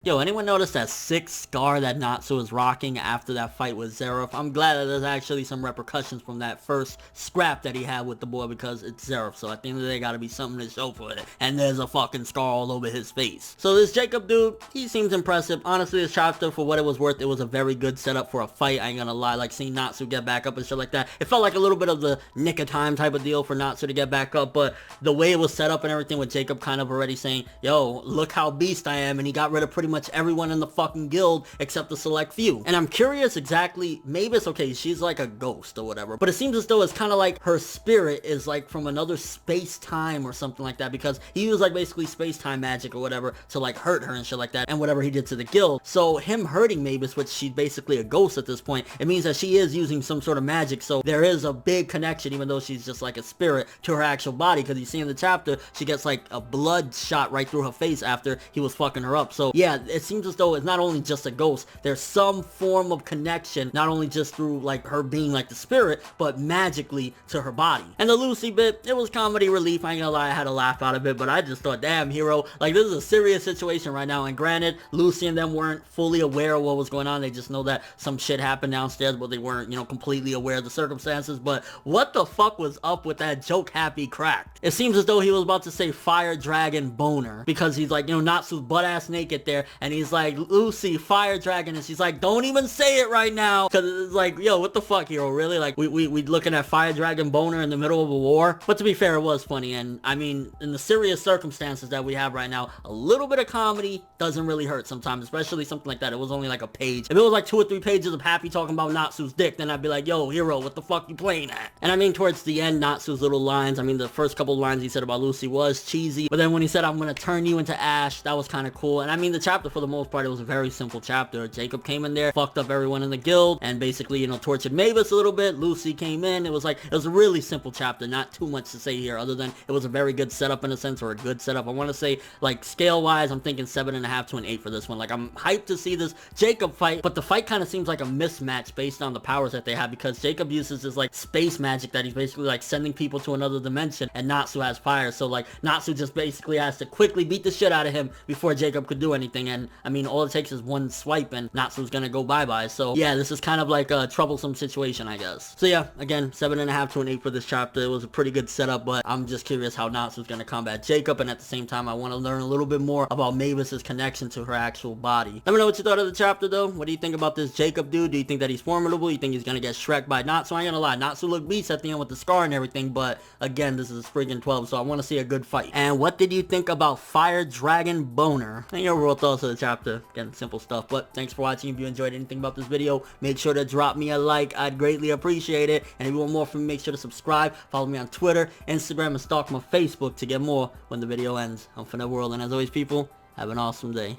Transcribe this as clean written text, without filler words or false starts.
Yo, anyone notice that sick scar that Natsu was rocking after that fight with Zeref? I'm glad that there's actually some repercussions from that first scrap that he had with the boy because it's Zeref, so at the end of the day, gotta be something to show for it. And there's a fucking scar all over his face. So this Jacob dude, he seems impressive. Honestly, this chapter, for what it was worth, it was a very good setup for a fight. I ain't gonna lie, like seeing Natsu get back up and shit like that. It felt like a little bit of the nick of time type of deal for Natsu to get back up, but the way it was set up and everything with Jacob kind of already saying, yo, look how beast I am, and he got rid of pretty much everyone in the fucking guild except a select few. And I'm curious exactly, Mavis, okay, she's like a ghost or whatever, but it seems as though it's kind of like her spirit is like from another space-time or something like that, because he used like basically space-time magic or whatever to like hurt her and shit like that, and whatever he did to the guild. So him hurting Mavis, which she's basically a ghost at this point, it means that she is using some sort of magic, so there is a big connection, even though she's just like a spirit, to her actual body, because you see in the chapter, she gets like a blood shot right through her face after he was fucking her up. So yeah, it seems as though it's not only just a ghost, there's some form of connection, not only just through like her being like the spirit, but magically to her body. And the Lucy bit, it was comedy relief, I ain't gonna lie, I had a laugh out of it, but I just thought, damn, hero, like this is a serious situation right now. And granted, Lucy and them weren't fully aware of what was going on, they just know that some shit happened downstairs, but they weren't, you know, completely aware of the circumstances. But what the fuck was up with that joke Happy cracked? It seems as though he was about to say fire dragon boner, because he's like, you know, Natsu's butt ass naked there, and he's like, Lucy, fire dragon, and she's like, don't even say it right now, because it's like, yo, what the fuck, hero, really? Like, we looking at fire dragon boner in the middle of a war? But to be fair, it was funny, and I mean, in the serious circumstances that we have right now, a little bit of comedy doesn't really hurt sometimes, especially something like that. It was only like a page. If it was like 2 or 3 pages of Happy talking about Natsu's dick, then I'd be like, yo, hero, what the fuck you playing at? And I mean, towards the end, Natsu's little lines, I mean, the first couple lines he said about Lucy was cheesy, but then when he said, I'm gonna turn you into ash, that was kind of cool. And I mean, the chapter, for the most part, it was a very simple chapter. Jacob came in there, fucked up everyone in the guild, and basically, you know, tortured Mavis a little bit. Lucy came in. It was like, it was a really simple chapter, not too much to say here, other than it was a very good setup in a sense, or a good setup. I want to say, like, scale-wise, I'm thinking 7.5 to an 8 for this one. Like, I'm hyped to see this Jacob fight, but the fight kind of seems like a mismatch based on the powers that they have, because Jacob uses this, like, space magic that he's basically, like, sending people to another dimension, and Natsu has fire, so, like, Natsu just basically has to quickly beat the shit out of him before Jacob could do anything, and, I mean, all it takes is one swipe, and Natsu's gonna go bye-bye. So, yeah, this is kind of like a troublesome situation, I guess. So, yeah, again, 7.5 to an 8 for this chapter. It was a pretty good setup, but I'm just curious how Natsu's gonna combat Jacob, and at the same time, I want to learn a little bit more about Mavis's connection to her actual body. Let me know what you thought of the chapter, though. What do you think about this Jacob dude? Do you think that he's formidable? You think he's gonna get Shrek by Natsu? I ain't gonna lie, Natsu looked beast at the end with the scar and everything, but again, this is friggin' 12, so I want to see a good fight. And what did you think about Fire Dragon Boner? And your overall thoughts of the chapter. Again, simple stuff, but thanks for watching. If you enjoyed anything about this video, make sure to drop me a like. I'd greatly appreciate it. And if you want more from me, make sure to subscribe, follow me on Twitter, Instagram, and stalk my Facebook to get more when the video ends. I'm ForneverWorld, and as always, people, have an awesome day.